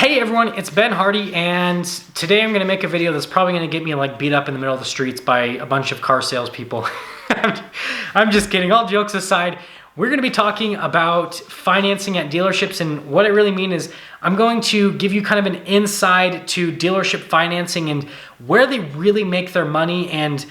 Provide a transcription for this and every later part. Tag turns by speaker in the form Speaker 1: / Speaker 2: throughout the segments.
Speaker 1: Hey everyone, it's Ben Hardy, and today I'm going to make a video that's probably going to get me beat up in the middle of the streets by a bunch of car salespeople. I'm just kidding. All jokes aside, we're going to be talking about financing at dealerships, and what I really mean is I'm going to give you kind of an inside to dealership financing and where they really make their money. And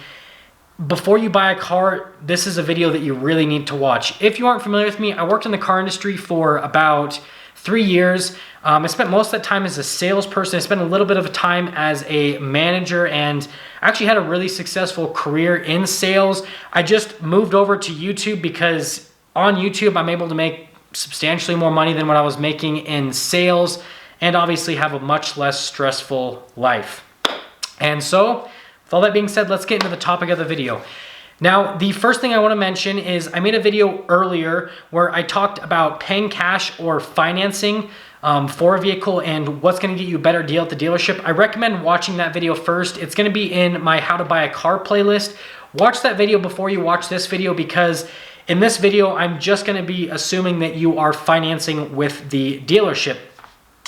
Speaker 1: before you buy a car, this is a video that you really need to watch. If you aren't familiar with me, I worked in the car industry for about 3 years. I spent most of that time as a salesperson. I spent a little bit of a time as a manager and actually had a really successful career in sales. I just moved over to YouTube because on YouTube, I'm able to make substantially more money than what I was making in sales and obviously have a much less stressful life. And so, with all that being said, let's get into the topic of the video. Now, the first thing I want to mention is I made a video earlier where I talked about paying cash or financing for a vehicle and what's going to get you a better deal at the dealership. I recommend watching that video first. It's going to be in my How to Buy a Car playlist. Watch that video before you watch this video, because in this video, I'm just going to be assuming that you are financing with the dealership.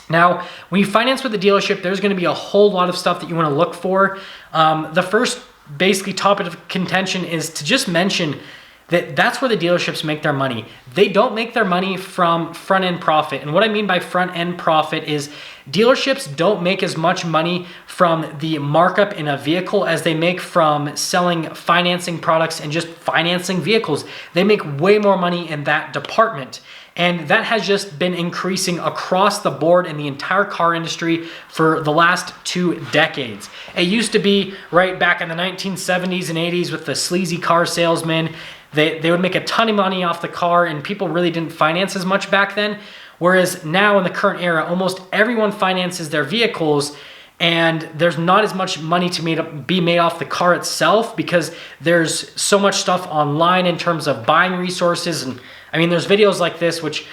Speaker 1: Now, when you finance with the dealership, there's going to be a whole lot of stuff that you want to look for. The first basically topic of contention is to just mention that that's where the dealerships make their money. They don't make their money from front-end profit. And what I mean by front-end profit is dealerships don't make as much money from the markup in a vehicle as they make from selling financing products and just financing vehicles. They make way more money in that department. And that has just been increasing across the board in the entire car industry for the last 2 decades. It used to be right back in the 1970s and 80s with the sleazy car salesman. They would make a ton of money off the car and people really didn't finance as much back then. Whereas now in the current era, almost everyone finances their vehicles and there's not as much money to be made off the car itself because there's so much stuff online in terms of buying resources. And I mean, there's videos like this, which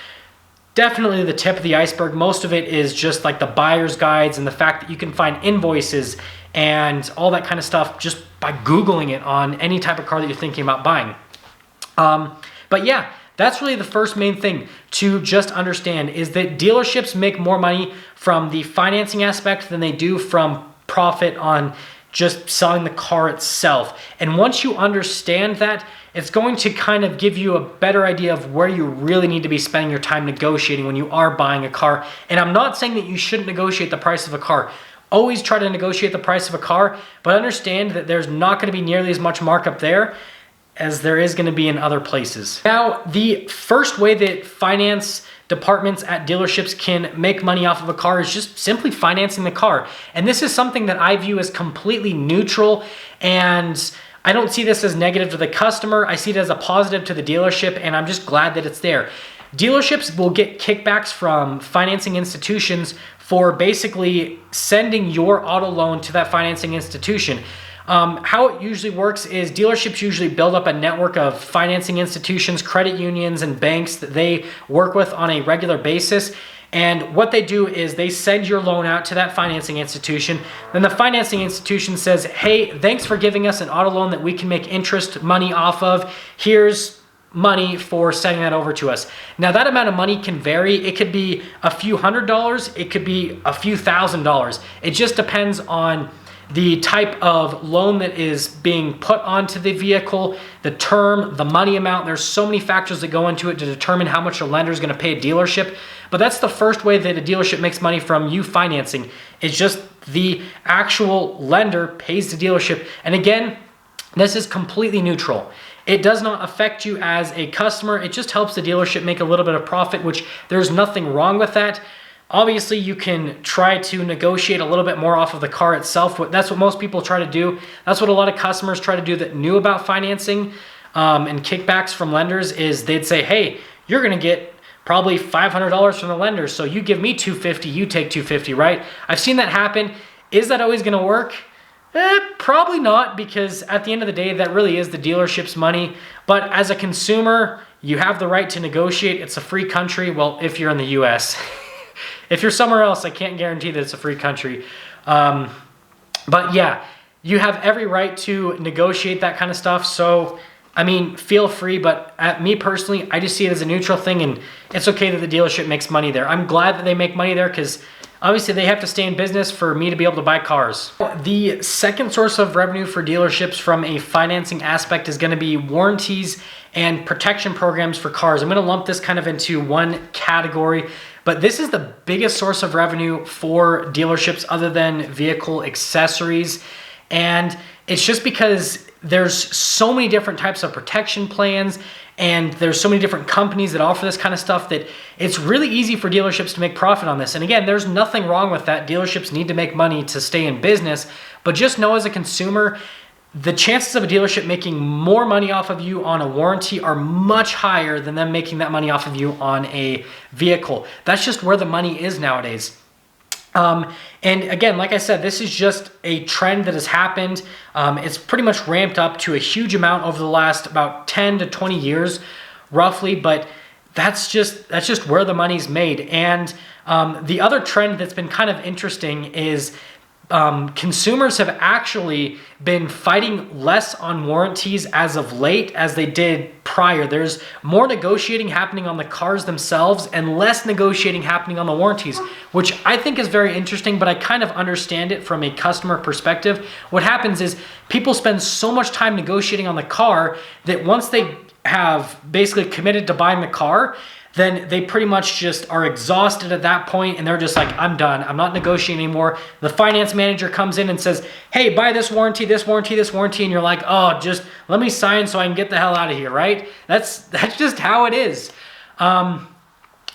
Speaker 1: definitely the tip of the iceberg. Most of it is just like the buyer's guides and the fact that you can find invoices and all that kind of stuff just by Googling it on any type of car that you're thinking about buying. But yeah, that's really the first main thing to just understand is that dealerships make more money from the financing aspect than they do from profit on just selling the car itself. And once you understand that, it's going to kind of give you a better idea of where you really need to be spending your time negotiating when you are buying a car. And I'm not saying that you shouldn't negotiate the price of a car. Always try to negotiate the price of a car, but understand that there's not going to be nearly as much markup there as there is going to be in other places. Now, the first way that finance departments at dealerships can make money off of a car is just simply financing the car. And this is something that I view as completely neutral, and I don't see this as negative to the customer. I see it as a positive to the dealership, and I'm just glad that it's there. Dealerships will get kickbacks from financing institutions for basically sending your auto loan to that financing institution. How it usually works is dealerships usually build up a network of financing institutions, credit unions, and banks that they work with on a regular basis. And what they do is they send your loan out to that financing institution. Then the financing institution says, hey, thanks for giving us an auto loan that we can make interest money off of. Here's money for sending that over to us. Now that amount of money can vary. It could be a few $100s. It could be a few $1,000s. It just depends on the type of loan that is being put onto the vehicle, the term, the money amount. There's so many factors that go into it to determine how much a lender is going to pay a dealership. But that's the first way that a dealership makes money from you financing. It's just the actual lender pays the dealership. And again, this is completely neutral. It does not affect you as a customer. It just helps the dealership make a little bit of profit, which there's nothing wrong with that. Obviously, you can try to negotiate a little bit more off of the car itself. That's what most people try to do. That's what a lot of customers try to do that knew about financing and kickbacks from lenders is they'd say, hey, you're going to get probably $500 from the lender. So you give me $250, you take $250, right? I've seen that happen. Is that always going to work? Probably not, because at the end of the day, that really is the dealership's money. But as a consumer, you have the right to negotiate. It's a free country. Well, if you're in the US. If you're somewhere else, I can't guarantee that it's a free country. But yeah, you have every right to negotiate that kind of stuff. So, I mean, feel free. But me personally, I just see it as a neutral thing. And it's okay that the dealership makes money there. I'm glad that they make money there because obviously they have to stay in business for me to be able to buy cars. The second source of revenue for dealerships from a financing aspect is going to be warranties and protection programs for cars. I'm going to lump this kind of into one category, but this is the biggest source of revenue for dealerships other than vehicle accessories. And it's just because there's so many different types of protection plans and there's so many different companies that offer this kind of stuff that it's really easy for dealerships to make profit on this. And again, there's nothing wrong with that. Dealerships need to make money to stay in business, but just know as a consumer, the chances of a dealership making more money off of you on a warranty are much higher than them making that money off of you on a vehicle. That's just where the money is nowadays. And again, like I said, this is just a trend that has happened. It's pretty much ramped up to a huge amount over the last about 10 to 20 years, roughly, but that's just where the money's made. And the other trend that's been kind of interesting is consumers have actually been fighting less on warranties as of late as they did prior. There's more negotiating happening on the cars themselves and less negotiating happening on the warranties, which I think is very interesting, but I kind of understand it from a customer perspective. What happens is people spend so much time negotiating on the car that once they have basically committed to buying the car, then they pretty much just are exhausted at that point and they're just like, I'm done. I'm not negotiating anymore. The finance manager comes in and says, hey, buy this warranty, this warranty, this warranty. And you're like, oh, just let me sign so I can get the hell out of here, right? That's just how it is. But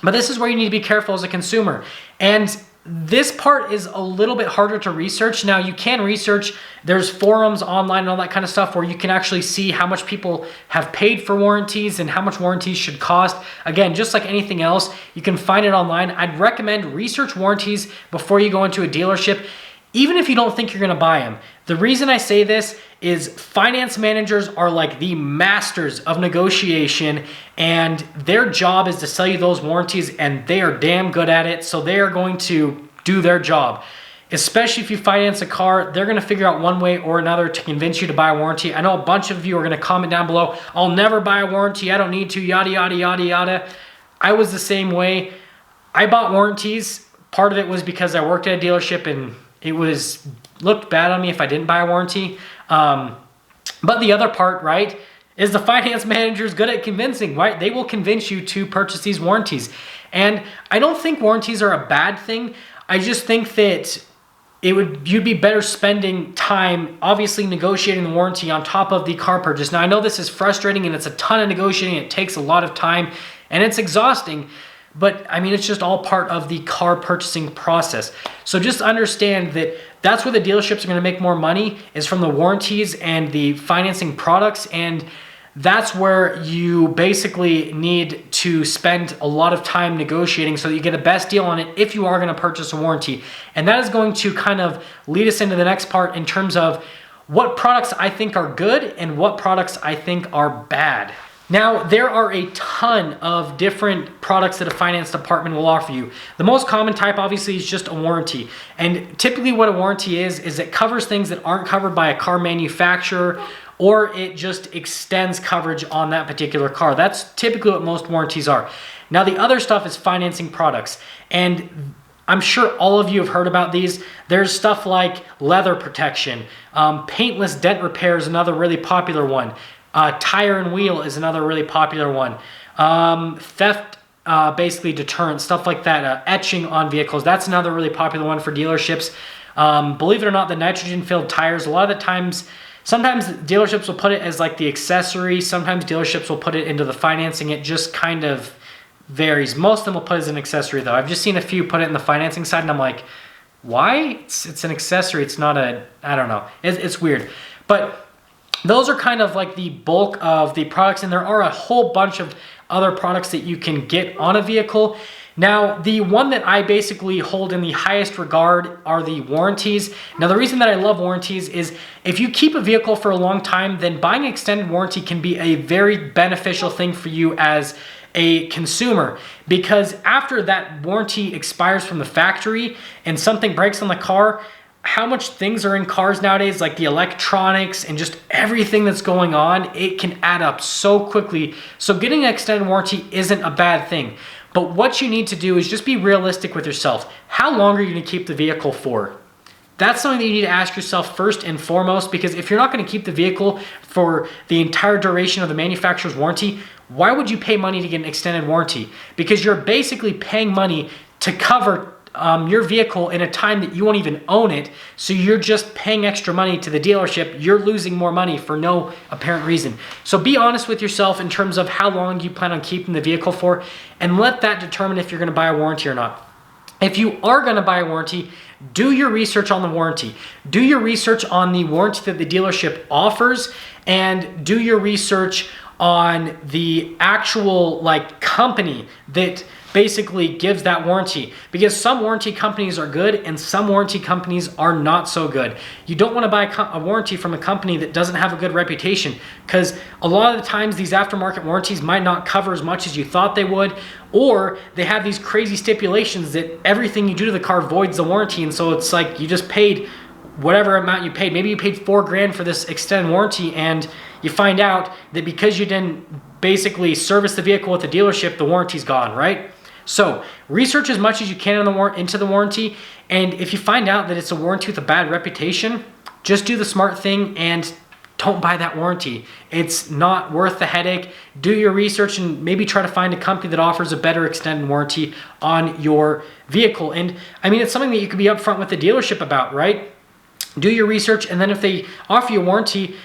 Speaker 1: this is where you need to be careful as a consumer. And this part is a little bit harder to research. Now you can research, there's forums online and all that kind of stuff where you can actually see how much people have paid for warranties and how much warranties should cost. Again, just like anything else, you can find it online. I'd recommend research warranties before you go into a dealership, even if you don't think you're gonna buy them. The reason I say this is finance managers are like the masters of negotiation and their job is to sell you those warranties and they are damn good at it. So they are going to do their job. Especially if you finance a car, they're gonna figure out one way or another to convince you to buy a warranty. I know a bunch of you are gonna comment down below, I'll never buy a warranty, I don't need to, yada, yada, yada, yada. I was the same way. I bought warranties. Part of it was because I worked at a dealership and it looked bad on me if I didn't buy a warranty. But the other part, right, is the finance manager is good at convincing, right? They will convince you to purchase these warranties. And I don't think warranties are a bad thing. I just think that you'd be better spending time obviously negotiating the warranty on top of the car purchase. Now I know this is frustrating and it's a ton of negotiating. It takes a lot of time and it's exhausting. But I mean, it's just all part of the car purchasing process. So just understand that that's where the dealerships are going to make more money is from the warranties and the financing products. And that's where you basically need to spend a lot of time negotiating so that you get the best deal on it if you are going to purchase a warranty. And that is going to kind of lead us into the next part in terms of what products I think are good and what products I think are bad. Now, there are a ton of different products that a finance department will offer you. The most common type, obviously, is just a warranty. And typically what a warranty is it covers things that aren't covered by a car manufacturer, or it just extends coverage on that particular car. That's typically what most warranties are. Now, the other stuff is financing products. And I'm sure all of you have heard about these. There's stuff like leather protection, paintless dent repair is another really popular one. Tire and wheel is another really popular one. Theft, basically deterrent, stuff like that. Etching on vehicles, that's another really popular one for dealerships. Believe it or not, the nitrogen-filled tires, a lot of the times, sometimes dealerships will put it as like the accessory. Sometimes dealerships will put it into the financing. It just kind of varies. Most of them will put it as an accessory though. I've just seen a few put it in the financing side and I'm like, why? It's an accessory. It's not I don't know. It's weird. But those are kind of like the bulk of the products, and there are a whole bunch of other products that you can get on a vehicle. Now, the one that I basically hold in the highest regard are the warranties. Now, the reason that I love warranties is if you keep a vehicle for a long time, then buying an extended warranty can be a very beneficial thing for you as a consumer, because after that warranty expires from the factory and something breaks on the car, how much things are in cars nowadays, like the electronics and just everything that's going on, it can add up so quickly. So getting an extended warranty isn't a bad thing. But what you need to do is just be realistic with yourself. How long are you going to keep the vehicle for? That's something that you need to ask yourself first and foremost, because if you're not going to keep the vehicle for the entire duration of the manufacturer's warranty, why would you pay money to get an extended warranty? Because you're basically paying money to cover your vehicle in a time that you won't even own it. So you're just paying extra money to the dealership. You're losing more money for no apparent reason. So be honest with yourself in terms of how long you plan on keeping the vehicle for, and let that determine if you're going to buy a warranty or not. If you are going to buy a warranty, do your research on the warranty. Do your research on the warranty that the dealership offers, and do your research on the actual company that basically gives that warranty, because some warranty companies are good and some warranty companies are not so good. You don't want to buy a warranty from a company that doesn't have a good reputation, because a lot of the times these aftermarket warranties might not cover as much as you thought they would, or they have these crazy stipulations that everything you do to the car voids the warranty, and so it's like you just paid whatever amount you paid. Maybe you paid $4,000 for this extended warranty, and you find out that because you didn't basically service the vehicle at the dealership, the warranty's gone, right? So research as much as you can into the warranty, and if you find out that it's a warranty with a bad reputation, just do the smart thing and don't buy that warranty. It's not worth the headache. Do your research and maybe try to find a company that offers a better extended warranty on your vehicle. And I mean, it's something that you could be upfront with the dealership about, right? Do your research, and then if they offer you a warranty,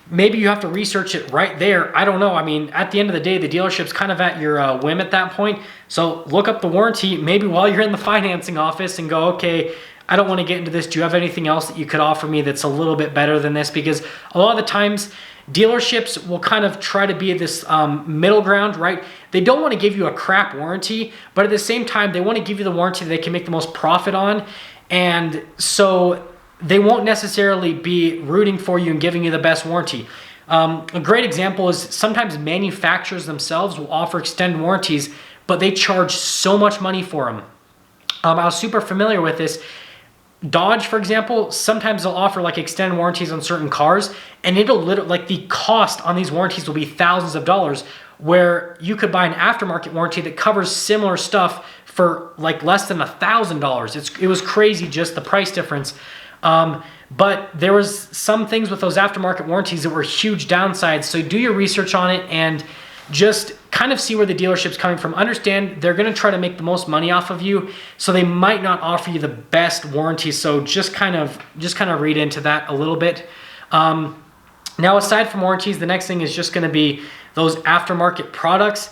Speaker 1: maybe you have to research it right there. I don't know. I mean, at the end of the day, the dealership's kind of at your whim at that point. So look up the warranty maybe while you're in the financing office and go, okay, I don't want to get into this. Do you have anything else that you could offer me that's a little bit better than this? Because a lot of the times dealerships will kind of try to be this middle ground, right? They don't want to give you a crap warranty, but at the same time, they want to give you the warranty that they can make the most profit on. And so they won't necessarily be rooting for you and giving you the best warranty. A great example is sometimes manufacturers themselves will offer extended warranties, but they charge so much money for them. I was super familiar with this. Dodge, for example, sometimes they'll offer extended warranties on certain cars, and it'll literally, the cost on these warranties will be thousands of dollars, where you could buy an aftermarket warranty that covers similar stuff for less than $1,000. It was crazy, just the price difference. But there was some things with those aftermarket warranties that were huge downsides. So do your research on it and just kind of see where the dealership's coming from. Understand they're going to try to make the most money off of you, so they might not offer you the best warranty. So just kind of read into that a little bit. Now, aside from warranties, the next thing is just going to be those aftermarket products.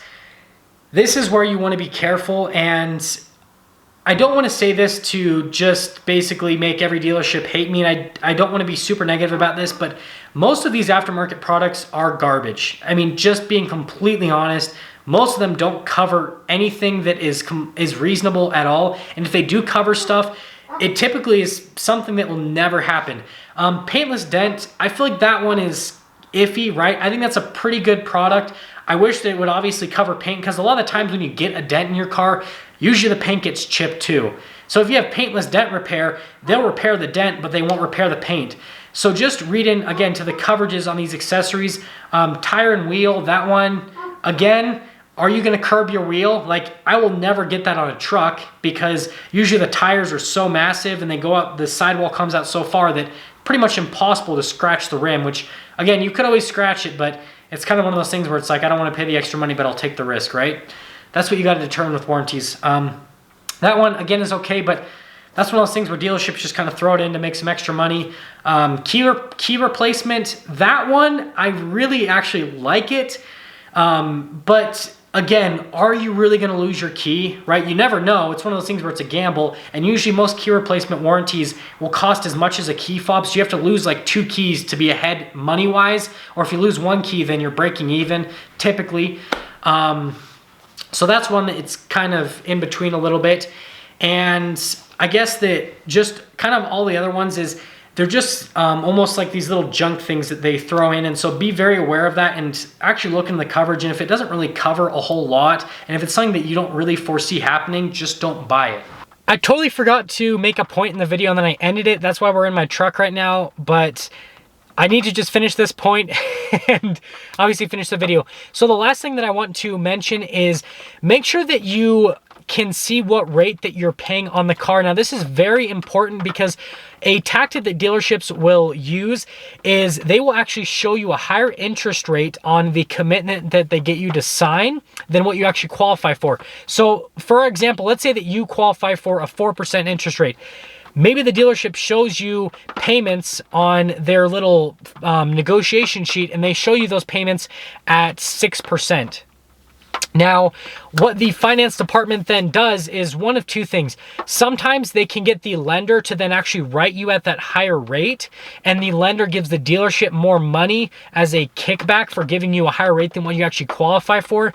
Speaker 1: This is where you want to be careful, and I don't want to say this to just basically make every dealership hate me, and I don't want to be super negative about this, but most of these aftermarket products are garbage. I mean, just being completely honest, most of them don't cover anything that is reasonable at all, and if they do cover stuff, it typically is something that will never happen. Paintless dent, I feel like that one is iffy, right? I think that's a pretty good product. I wish that it would obviously cover paint, because a lot of the times when you get a dent in your car, usually the paint gets chipped too. So if you have paintless dent repair, they'll repair the dent, but they won't repair the paint. So just read in, again, to the coverages on these accessories. Tire and wheel, that one, again, are you going to curb your wheel? I will never get that on a truck, because usually the tires are so massive and they go up, the sidewall comes out so far that pretty much impossible to scratch the rim, which, again, you could always scratch it, but it's kind of one of those things where it's I don't want to pay the extra money, but I'll take the risk, right? That's what you got to determine with warranties. That one, again, is okay, but that's one of those things where dealerships just kind of throw it in to make some extra money. Key replacement, that one, I really actually like it. But again, are you really going to lose your key, right? You never know. It's one of those things where it's a gamble, and usually most key replacement warranties will cost as much as a key fob, so you have to lose 2 keys to be ahead money-wise, or if you lose 1 key, then you're breaking even, typically. So that's one that it's kind of in between a little bit. And I guess that just kind of all the other ones is they're just almost like these little junk things that they throw in. And so be very aware of that and actually look in the coverage. And if it doesn't really cover a whole lot, and if it's something that you don't really foresee happening, just don't buy it. I totally forgot to make a point in the video and then I ended it. That's why we're in my truck right now. But I need to just finish this point and obviously finish the video. So the last thing that I want to mention is make sure that you can see what rate that you're paying on the car. Now, this is very important because a tactic that dealerships will use is they will actually show you a higher interest rate on the commitment that they get you to sign than what you actually qualify for. So, for example, let's say that you qualify for a 4% interest rate. Maybe the dealership shows you payments on their little negotiation sheet, and they show you those payments at 6%. Now, what the finance department then does is one of two things. Sometimes they can get the lender to then actually write you at that higher rate, and the lender gives the dealership more money as a kickback for giving you a higher rate than what you actually qualify for.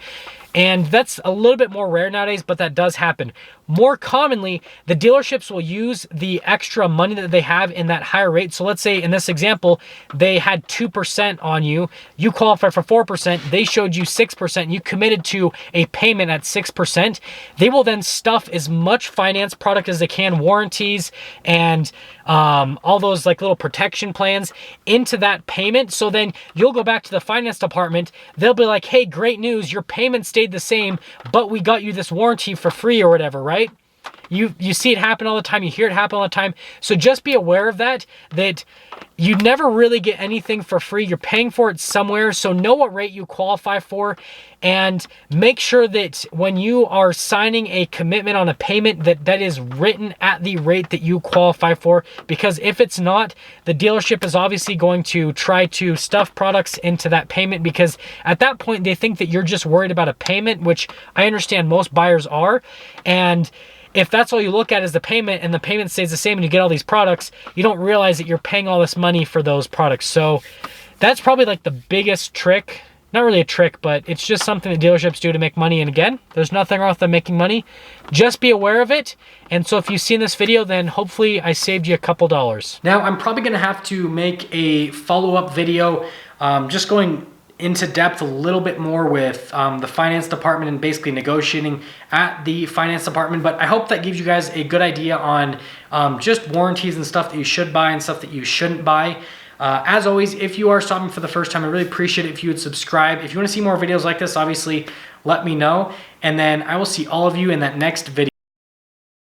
Speaker 1: And that's a little bit more rare nowadays, but that does happen. More commonly, the dealerships will use the extra money that they have in that higher rate. So let's say in this example, they had 2% on you. You qualify for 4%. They showed you 6%. You committed to a payment at 6%. They will then stuff as much finance product as they can, warranties and all those like little protection plans into that payment. So then you'll go back to the finance department. They'll be like, hey, great news. Your payment stayed the same, but we got you this warranty for free or whatever, right? You see it happen all the time. You hear it happen all the time. So just be aware of that you never really get anything for free. You're paying for it somewhere. So know what rate you qualify for, and make sure that when you are signing a commitment on a payment that is written at the rate that you qualify for. Because if it's not, the dealership is obviously going to try to stuff products into that payment, because at that point they think that you're just worried about a payment, which I understand most buyers are. And if that's all you look at is the payment, and the payment stays the same and you get all these products, you don't realize that you're paying all this money for those products. So that's probably like the biggest trick. Not really a trick, but it's just something that dealerships do to make money. And again, there's nothing wrong with them making money. Just be aware of it. And so if you've seen this video, then hopefully I saved you a couple dollars. Now, I'm probably going to have to make a follow-up video just going into depth a little bit more with the finance department and basically negotiating at the finance department. But I hope that gives you guys a good idea on just warranties and stuff that you should buy and stuff that you shouldn't buy. As always, if you are stopping for the first time, I really appreciate it if you would subscribe. If you want to see more videos like this, obviously let me know. And then I will see all of you in that next video.